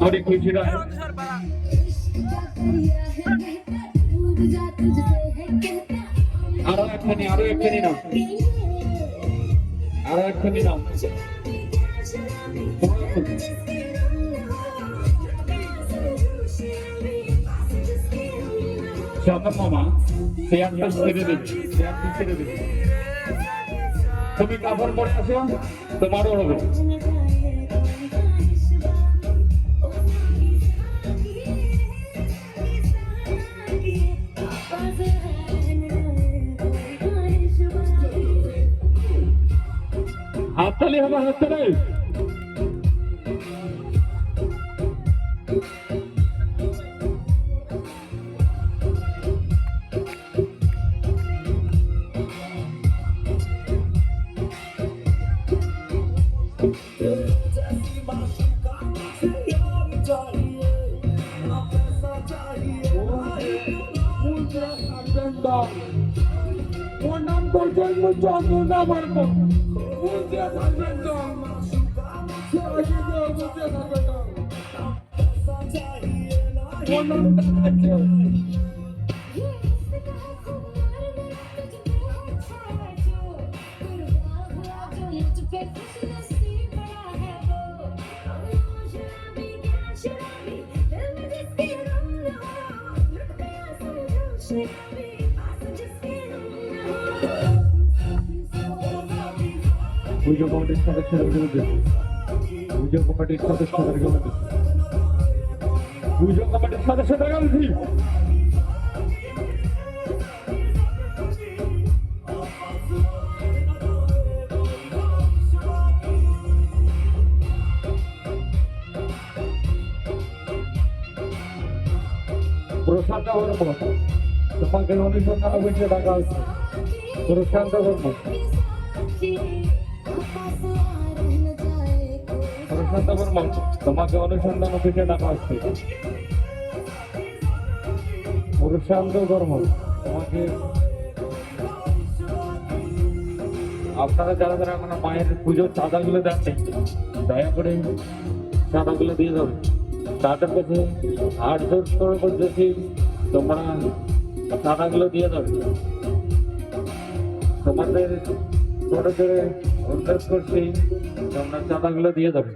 बड़ी खुशी रहे। आरो एक नाम शादा मामा शेयारটা ছেড়ে দিচ্ছি তুমি কাপড় পরে আসো তোমারও হবে হাততালি হবে হাততালি পুজো কমিটির সদস্যদের বিরুদ্ধে পুজো কমিটির সদস্যদের বিরুদ্ধে পুজো কমিটির সদস্যদের বিরুদ্ধে প্রশান্ত বর্মা তোমাকে অনুসন্ধান অফিসে ডাকা হচ্ছে প্রশান্ত বর্মা প্রশান্ত বর্মা তোমাকে অনুসন্ধান অফিসে ডাকা হচ্ছে প্রশান্ত বর্মা তোমাকে আপনারা যারা যারা এখন মায়ের পুজোর চাঁদাগুলো দেননি দয়া করে চাঁদাগুলো দিয়ে যাবে তাদের কাছে 8-10 করে দেখি তোমরা চাঁদাগুলো দিয়ে যাবে তোমাদের করে অনুরোধ করছি তোমরা চাঁদাগুলো দিয়ে যাবে।